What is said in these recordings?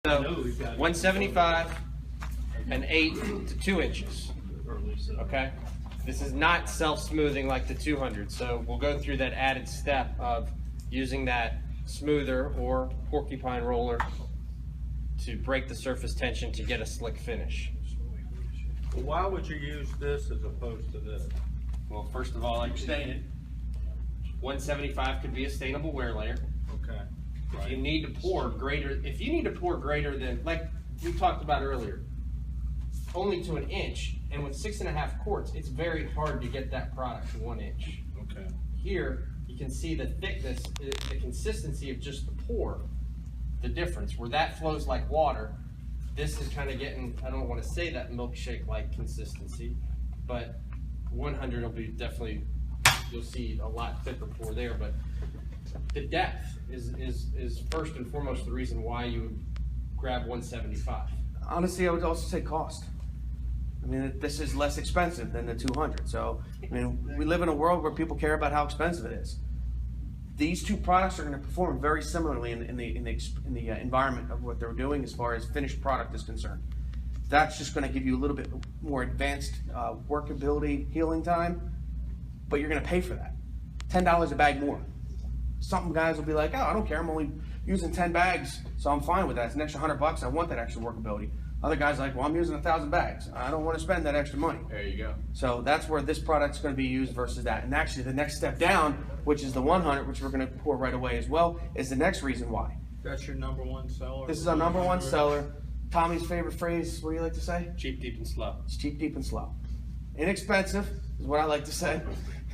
So 175 and 8 to 2 inches. Okay, this is not self-smoothing like the 200. So we'll go through that added step of using that smoother or porcupine roller to break the surface tension to get a slick finish. Why would you use this as opposed to this? Well, first of all, like you stated, 175 could be a stainable wear layer. Okay. If you need to pour greater, than, like we talked about earlier, only to an inch, and with 6.5 quarts, it's very hard to get that product to 1 inch. Okay. Here, you can see the thickness, the consistency of just the pour, the difference. Where that flows like water, this is kind of getting, I don't want to say that milkshake-like consistency, but 100 will be definitely, you'll see a lot thicker pour there, but the depth is first and foremost the reason why you would grab 175. Honestly, I would also say cost. I mean, this is less expensive than the 200. So, I mean, we live in a world where people care about how expensive it is. These two products are going to perform very similarly in the environment of what they're doing as far as finished product is concerned. That's just going to give you a little bit more advanced workability, healing time, but you're going to pay for that. $10 a bag more. Some guys will be like, oh, I don't care, I'm only using 10 bags, so I'm fine with that. It's an extra $100, I want that extra workability. Other guys are like, well, I'm using 1,000 bags. I don't want to spend that extra money. There you go. So that's where this product's going to be used versus that. And actually the next step down, which is the 100, which we're going to pour right away as well, is the next reason why. That's your #1 seller? This is our #1 seller. Tommy's favorite phrase, what do you like to say? Cheap, deep, and slow. It's cheap, deep, and slow. Inexpensive is what I like to say.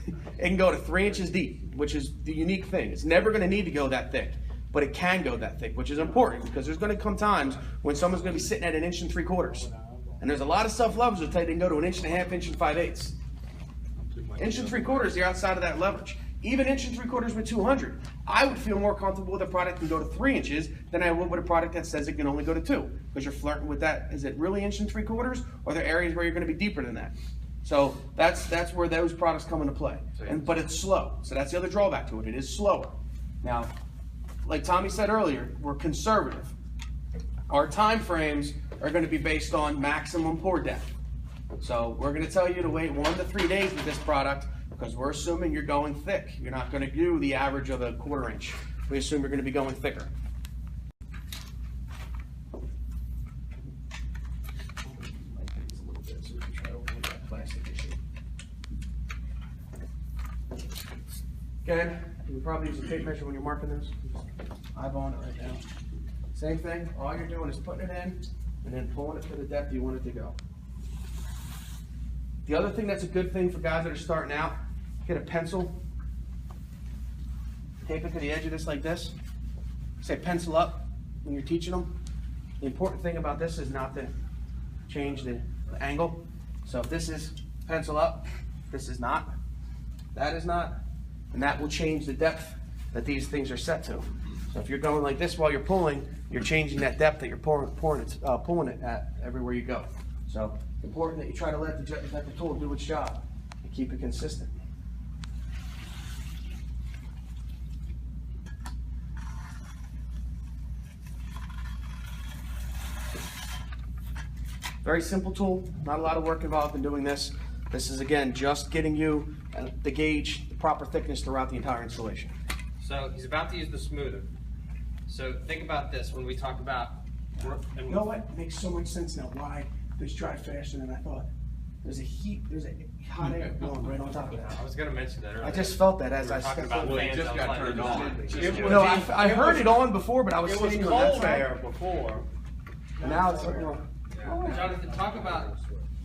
It can go to 3 inches deep, which is the unique thing. It's never going to need to go that thick, but it can go that thick, which is important because there's going to come times when someone's going to be sitting at 1 3/4. And there's a lot of self-lovers that tell you they can go to 1 1/2 inch, 1 5/8. 1 3/4, you're outside of that leverage. Even 1 3/4 with 200, I would feel more comfortable with a product that can go to 3 inches than I would with a product that says it can only go to 2, because you're flirting with that. Is it really 1 3/4, or are there areas where you're going to be deeper than that? So that's where those products come into play. But it's slow, so that's the other drawback to it. It is slower. Now, like Tommy said earlier, we're conservative. Our time frames are going to be based on maximum pour depth. So we're going to tell you to wait 1 to 3 days with this product because we're assuming you're going thick. You're not going to do the average of a 1/4 inch. We assume you're going to be going thicker. Again, you can probably use a tape measure when you're marking this. Just eyeballing it right now. Same thing, all you're doing is putting it in and then pulling it to the depth you want it to go. The other thing that's a good thing for guys that are starting out, get a pencil, tape it to the edge of this like this. Say pencil up when you're teaching them. The important thing about this is not to change the angle. So if this is pencil up, this is not, that is not, and that will change the depth that these things are set to. So if you're going like this while you're pulling, you're changing that depth that you're pulling it at everywhere you go. So it's important that you try to let the tool do its job and keep it consistent. Very simple tool, not a lot of work involved in doing this. This is, again, just getting you the gauge, the proper thickness throughout the entire installation. So he's about to use the smoother. So think about this when we talk about. You know what? It makes so much sense now why this dried faster than I thought. There's a hot air blowing right on top of that. I was going to mention that earlier. I just felt that as I talking stepped about over. fans. It just got turned on. No, I heard it on before, but I was sitting on that cold side. air before. Now it's like, Jonathan, talk about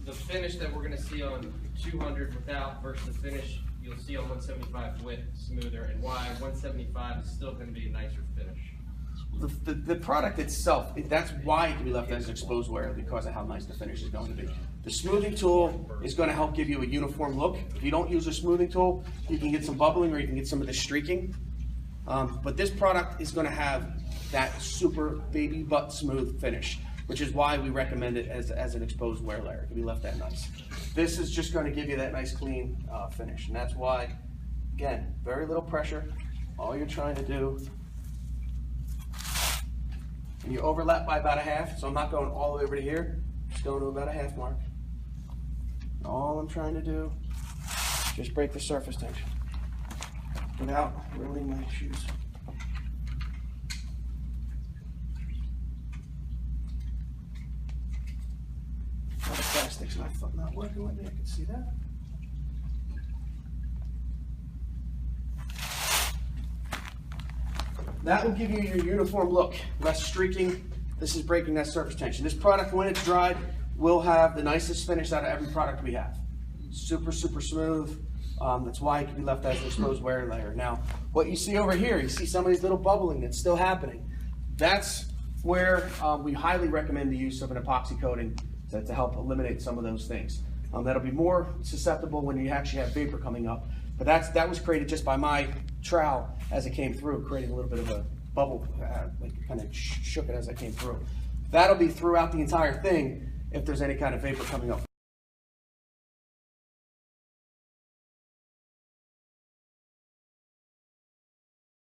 the finish that we're going to see on 200 without versus the finish you'll see on 175 with smoother, and why 175 is still going to be a nicer finish. the product itself, that's why it can be left as exposed wear, because of how nice the finish is going to be. The smoothing tool is going to help give you a uniform look. If you don't use a smoothing tool, you can get some bubbling or you can get some of the streaking. But this product is going to have that super baby butt smooth finish, which is why we recommend it as an exposed wear layer. It can be left that nice. This is just going to give you that nice clean finish, and that's why, again, very little pressure. All you're trying to do and you overlap by about a half, so I'm not going all the way over to here, just going to about a half mark. All I'm trying to do, just break the surface tension without ruining my shoes. The plastic's not working with me, I can see that. That will give you your uniform look, less streaking. This is breaking that surface tension. This product, when it's dried, will have the nicest finish out of every product we have. Super, super smooth. That's why it can be left as an exposed wear layer. Now, what you see over here, you see some of these little bubbling that's still happening. That's where we highly recommend the use of an epoxy coating to help eliminate some of those things. That'll be more susceptible when you actually have vapor coming up. But that was created just by my trowel as it came through, creating a little bit of a bubble, like kind of shook it as I came through. That'll be throughout the entire thing if there's any kind of vapor coming up.